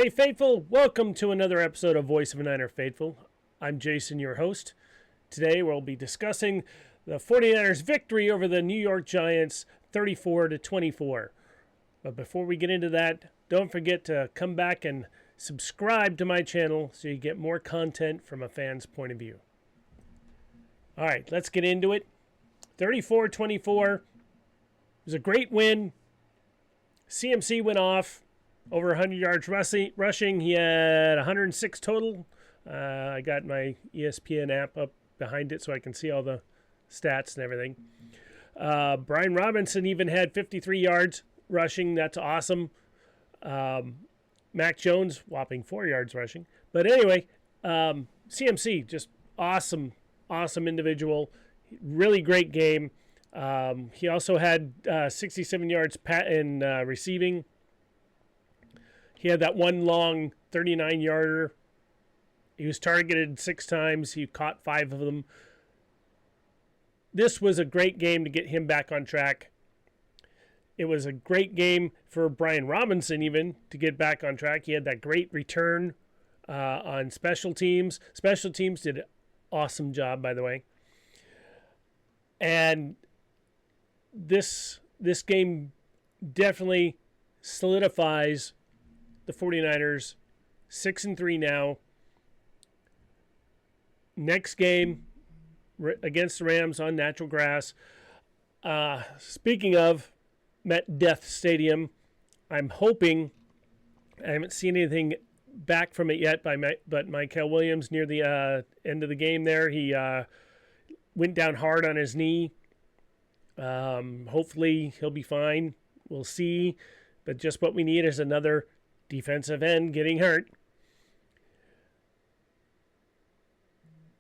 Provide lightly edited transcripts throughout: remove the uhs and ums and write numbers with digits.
Hey, Faithful, welcome to another episode of Voice of a Niner Faithful. I'm Jason, your host. Today we'll be discussing the 49ers victory over the New York Giants 34-24. But before we get into that, don't forget to come back and subscribe to my channel so you get more content from a fan's point of view. All right, let's get into it. 34-24. It was a great win. CMC went off. Over 100 yards rushing. He had 106 total. I got my ESPN app up behind it so I can see all the stats and everything. Brian Robinson even had 53 yards rushing. That's awesome. Mac Jones, whopping 4 yards rushing. But anyway, CMC, just awesome individual. Really great game. He also had 67 yards in receiving. He had that one long 39-yarder. He was targeted 6 times. He caught 5 of them. This was a great game to get him back on track. It was a great game for Brian Robinson even to get back on track. He had that great return on special teams. Special teams did an awesome job, by the way. And this game definitely solidifies the 49ers 6-3 now. Next game against the Rams on natural grass. Speaking of Met Death Stadium, I'm hoping, I haven't seen anything back from it yet, but Michael Williams near the end of the game there, he went down hard on his knee. Hopefully he'll be fine. We'll see. But just what we need is another defensive end getting hurt.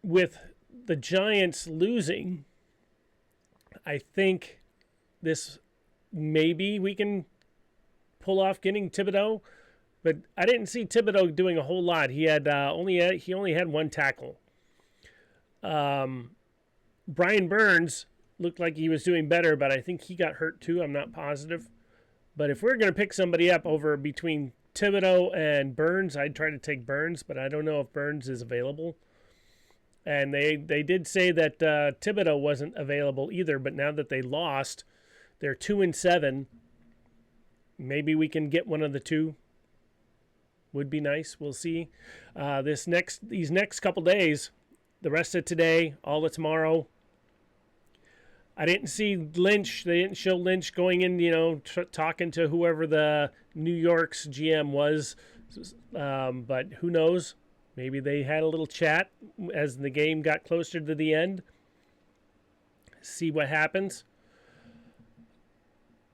With the Giants losing, I think this maybe we can pull off getting Thibodeau, but I didn't see Thibodeau doing a whole lot. He only had 1 tackle. Brian Burns looked like he was doing better, but I think he got hurt too. I'm not positive. But if we're going to pick somebody up over between Thibodeau and Burns, I'd try to take Burns, but I don't know if Burns is available. And they did say that Thibodeau wasn't available either, but now that they lost, they're 2-7. Maybe we can get one of the two. Would be nice. We'll see. These next couple days, the rest of today, all of tomorrow. I didn't see Lynch. They didn't show Lynch going in, talking to whoever the New York's GM was. But who knows? Maybe they had a little chat as the game got closer to the end. See what happens.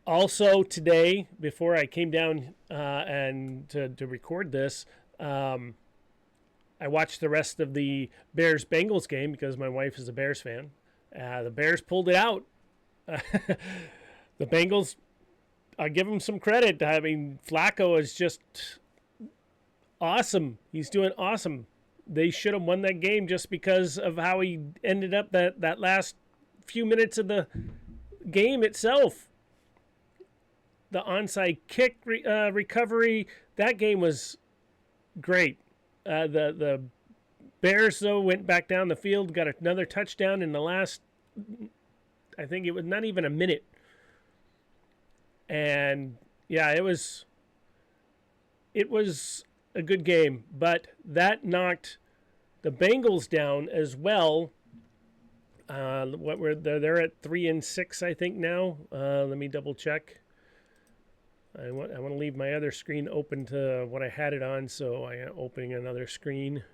Also today, before I came down and to record this, I watched the rest of the Bears-Bengals game because my wife is a Bears fan. The Bears pulled it out. The Bengals, I give them some credit. I mean, Flacco is just awesome. He's doing awesome. They should have won that game just because of how he ended up that last few minutes of the game itself. The onside kick recovery, that game was great. The Bears, though, went back down the field, got another touchdown in the last, I think it was not even a minute. And, yeah, it was a good game. But that knocked the Bengals down as well. They're at 3-6, I think, now. Let me double check. I want to leave my other screen open to what I had it on, so I am opening another screen.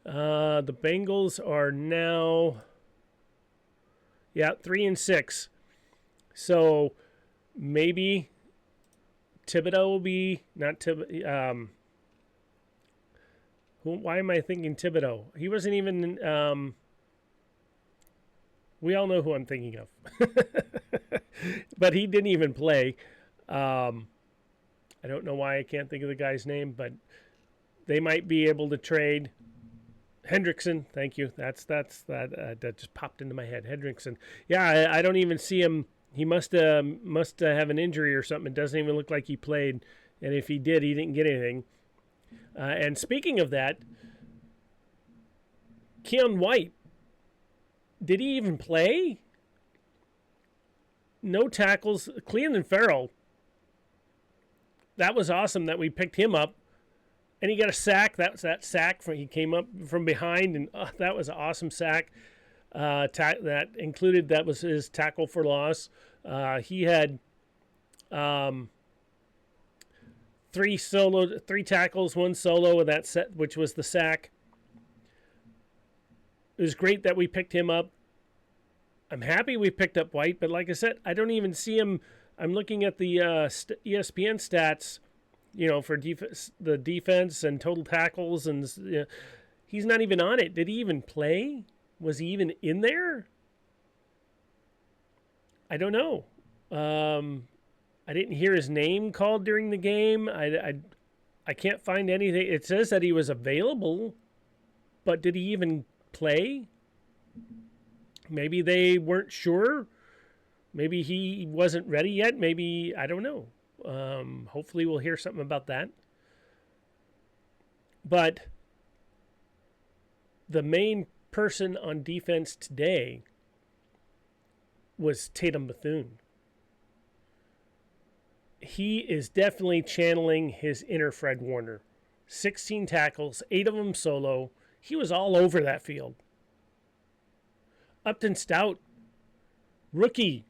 The Bengals are now, 3-6. So maybe Thibodeau will be not Thibodeau. Why am I thinking Thibodeau? He wasn't even. We all know who I'm thinking of, but he didn't even play. I don't know why I can't think of the guy's name, but they might be able to trade. Hendrickson, thank you. That just popped into my head. Hendrickson. Yeah, I don't even see him. He must have an injury or something. It doesn't even look like he played. And if he did, he didn't get anything. And speaking of that, Keon White, did he even play? No tackles. Cleveland Farrell, that was awesome that we picked him up. And he got a sack. That was that sack. He came up from behind, and that was an awesome sack. That included, that was his tackle for loss. He had three tackles, one solo, and that set, which was the sack. It was great that we picked him up. I'm happy we picked up White, but like I said, I don't even see him. I'm looking at the ESPN stats, for the defense and total tackles, and he's not even on it. Did he even play? Was he even in there? I don't know. I didn't hear his name called during the game. I can't find anything. It says that he was available, but did he even play? Maybe they weren't sure. Maybe he wasn't ready yet. Maybe, I don't know. Hopefully we'll hear something about that. But the main person on defense today was Tatum Bethune. He is definitely channeling his inner Fred Warner. 16 tackles, 8 of them solo. He was all over that field. Upton Stout, rookie,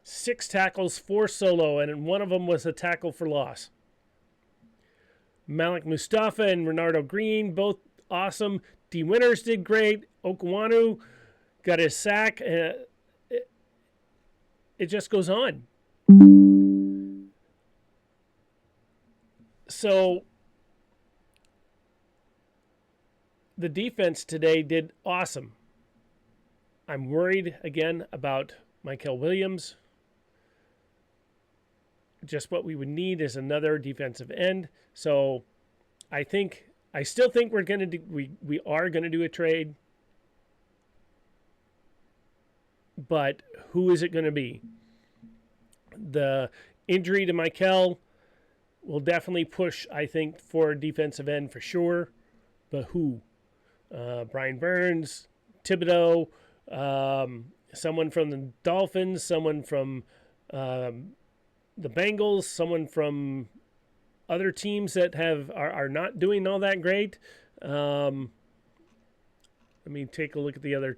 6 tackles, 4 solo, and one of them was a tackle for loss. Malik Mustafa and Renardo Green, both awesome. D. Winters did great. Okwanu got his sack. It just goes on. So the defense today did awesome. I'm worried again about Michael Williams. Just what we would need is another defensive end. So I still think we are going to do a trade. But who is it going to be? The injury to Michael will definitely push, I think, for a defensive end for sure. But who? Brian Burns, Thibodeau, someone from the Dolphins, someone from the Bengals, someone from other teams that are not doing all that great. Let me take a look at the other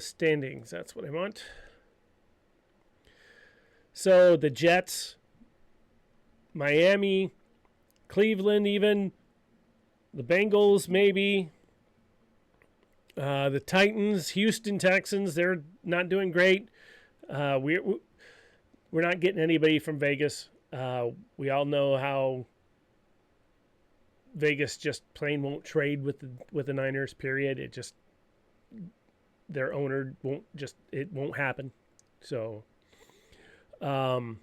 standings. That's what I want. So the Jets, Miami, Cleveland, even the Bengals, maybe. The Titans, Houston Texans, they're not doing great. We're not getting anybody from Vegas. We all know how Vegas just plain won't trade with the Niners, period. It just, their owner it won't happen. So, the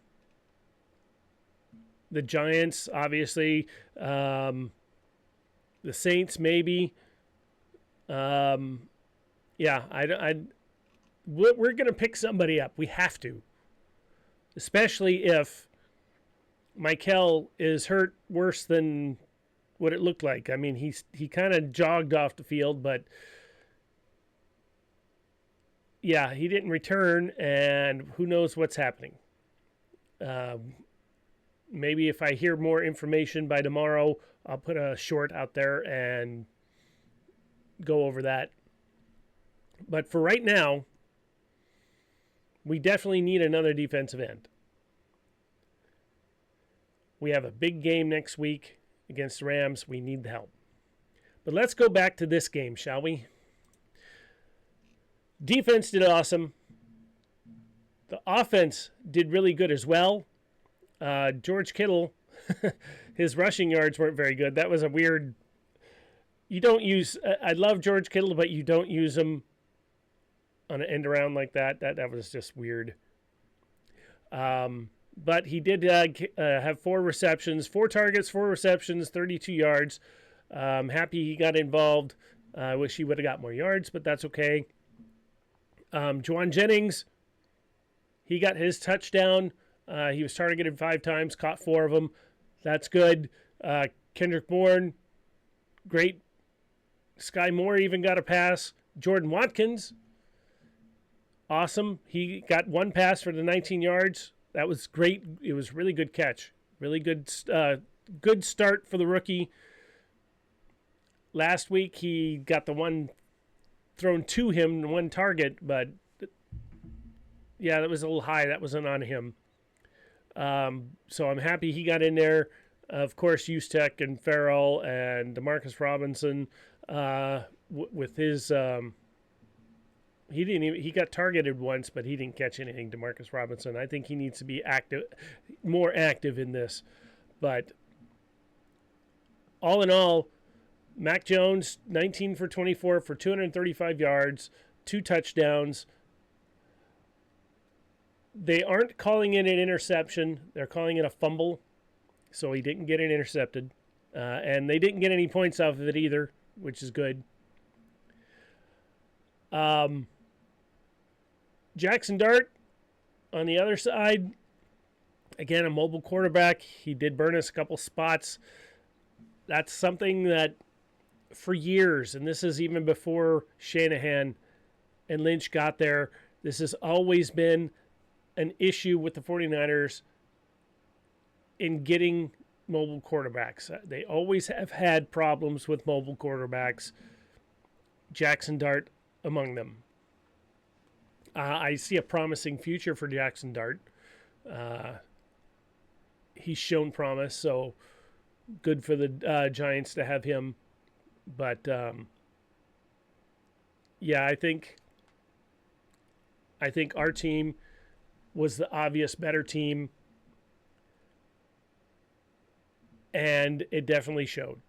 Giants, obviously, the Saints, maybe. We're going to pick somebody up. We have to, especially if Michael is hurt worse than what it looked like. I mean, he kind of jogged off the field, but yeah, he didn't return, and who knows what's happening. Maybe if I hear more information by tomorrow, I'll put a short out there and go over that. But for right now, we definitely need another defensive end. We have a big game next week against the Rams. We need the help. But let's go back to this game, shall we? Defense did awesome. The offense did really good as well. George Kittle, his rushing yards weren't very good. That was a weird... I love George Kittle, but you don't use him on an end around like that. That was just weird. But he did have 4 receptions, 4 targets, 4 receptions, 32 yards. Happy he got involved. I wish he would have got more yards, but that's okay. Juwan Jennings, he got his touchdown. He was targeted 5 times, caught 4 of them. That's good. Kendrick Bourne, great. Sky Moore even got a pass. Jordan Watkins, awesome. He got 1 pass for the 19 yards. That was great. It was really good catch. Really good start for the rookie. Last week he got the one thrown to him, 1 target, but yeah, that was a little high. That wasn't on him. So I'm happy he got in there. Of course, Ustek and Farrell and Demarcus Robinson with his he got targeted once, but he didn't catch anything. Demarcus Robinson. I think he needs to be more active in this. But all in all, Mac Jones 19 for 24 for 235 yards, 2 touchdowns. They aren't calling it an interception. They're calling it a fumble. So he didn't get it intercepted. And they didn't get any points off of it either, which is good. Jackson Dart, on the other side, again, a mobile quarterback. He did burn us a couple spots. That's something that for years, and this is even before Shanahan and Lynch got there, this has always been an issue with the 49ers in getting mobile quarterbacks. They always have had problems with mobile quarterbacks, Jackson Dart among them. I see a promising future for Jackson Dart. He's shown promise, so good for the Giants to have him. But yeah, I think our team was the obvious better team, and it definitely showed.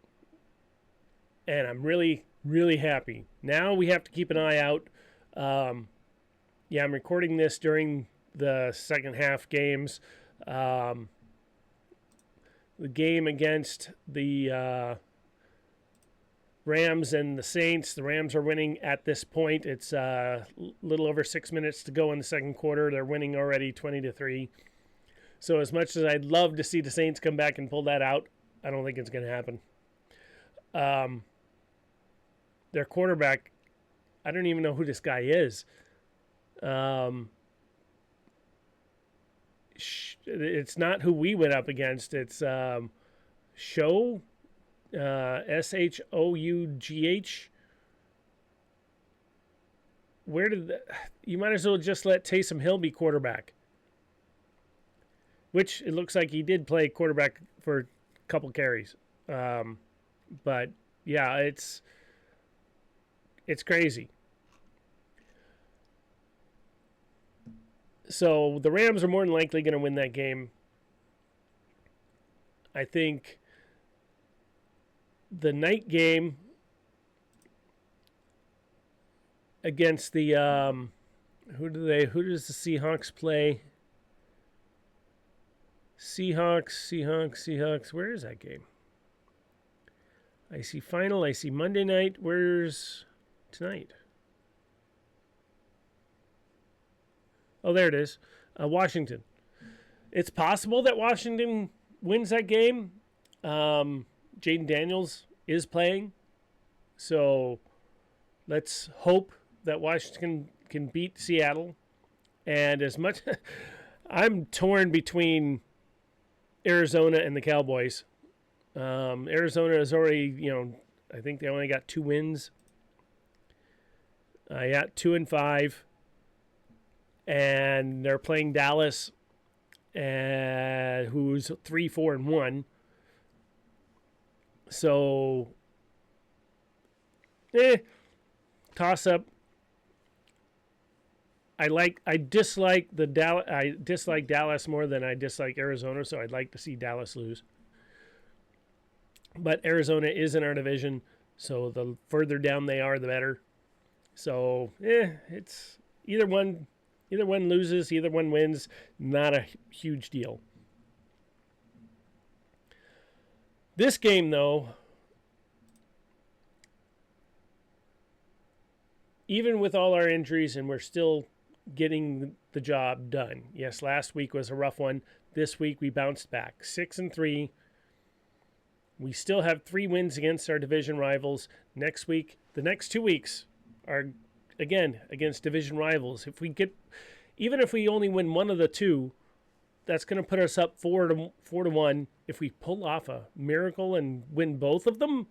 And I'm really, really happy. Now we have to keep an eye out. Yeah, I'm recording this during the second half games. The game against the Rams and the Saints. The Rams are winning at this point. It's a little over 6 minutes to go in the second quarter. They're winning already 20-3. So as much as I'd love to see the Saints come back and pull that out, I don't think it's going to happen. Their quarterback, I don't even know who this guy is. It's not who we went up against. It's Show, Shough. Where did you might as well just let Taysom Hill be quarterback, which it looks like he did play quarterback for a couple carries. But yeah, it's crazy. So the Rams are more than likely going to win that game. I think the night game against the who does the Seahawks play? Seahawks. Where is that game? I see final. I see Monday night. Where's tonight? Oh, there it is. Washington. It's possible that Washington wins that game. Jaden Daniels is playing. So let's hope that Washington can beat Seattle. And as much I'm torn between Arizona and the Cowboys. Arizona is already, I think they only got 2 wins. Yeah, 2-5. And they're playing Dallas, who's 3-4-1. So, toss up. I dislike Dallas more than I dislike Arizona, so I'd like to see Dallas lose. But Arizona is in our division, so the further down they are, the better. So, it's either one loses, either one wins. Not a huge deal. This game, though, even with all our injuries, and we're still getting the job done. Yes, last week was a rough one. This week we bounced back 6-3. We still have 3 wins against our division rivals. Next week, the next 2 weeks are again against division rivals. Even if we only win one of the 2, that's going to put us up 4-1. If we pull off a miracle and win both of them,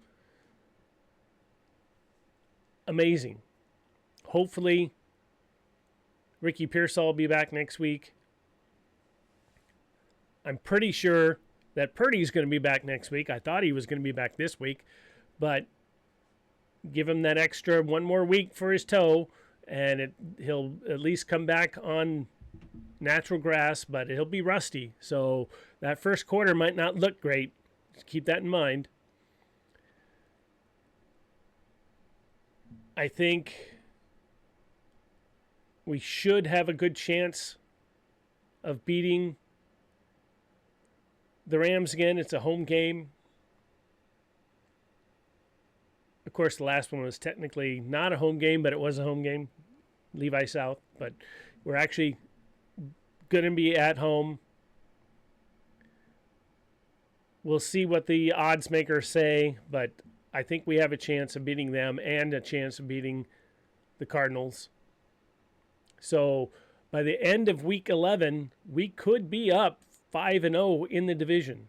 amazing. Hopefully, Ricky Pearsall will be back next week. I'm pretty sure that Purdy's going to be back next week. I thought he was going to be back this week, but give him that extra one more week for his toe, and he'll at least come back on natural grass, but he'll be rusty. So that first quarter might not look great. Just keep that in mind. I think we should have a good chance of beating the Rams again. It's a home game. Of course, the last one was technically not a home game, but it was a home game. Levi South. But we're actually going to be at home. We'll see what the odds makers say, but I think we have a chance of beating them and a chance of beating the Cardinals. So by the end of week 11, we could be up 5-0 in the division.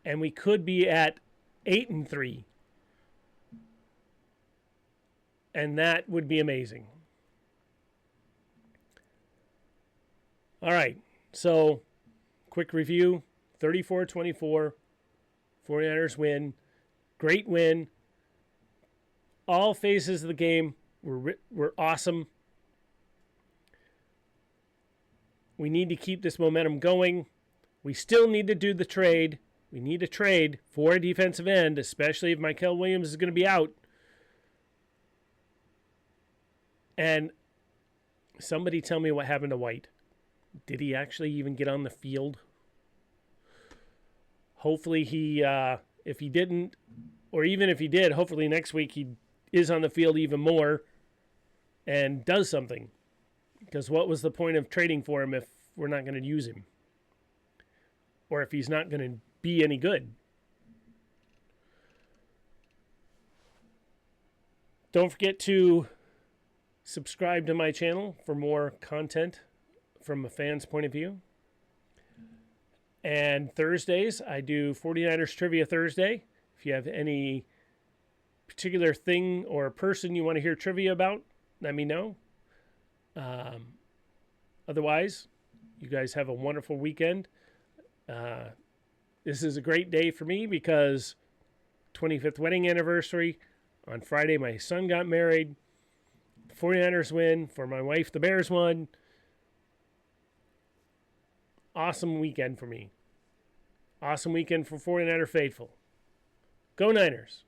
And we could be at 8-3. And that would be amazing. All right. So, quick review. 34-24. 49ers win. Great win. All phases of the game were awesome. We need to keep this momentum going. We still need to do the trade. We need a trade for a defensive end, especially if Michael Williams is going to be out. And somebody tell me what happened to White. Did he actually even get on the field? Hopefully if he didn't, or even if he did, hopefully next week he is on the field even more and does something. Because what was the point of trading for him if we're not going to use him? Or if he's not going to be any good? Don't forget to subscribe to my channel for more content from a fan's point of view. And Thursdays, I do 49ers Trivia Thursday. If you have any particular thing or person you want to hear trivia about, let me know. Otherwise, you guys have a wonderful weekend. This is a great day for me because 25th wedding anniversary. On Friday, my son got married. The 49ers win. For my wife, the Bears won. Awesome weekend for me. Awesome weekend for 49er faithful. Go Niners.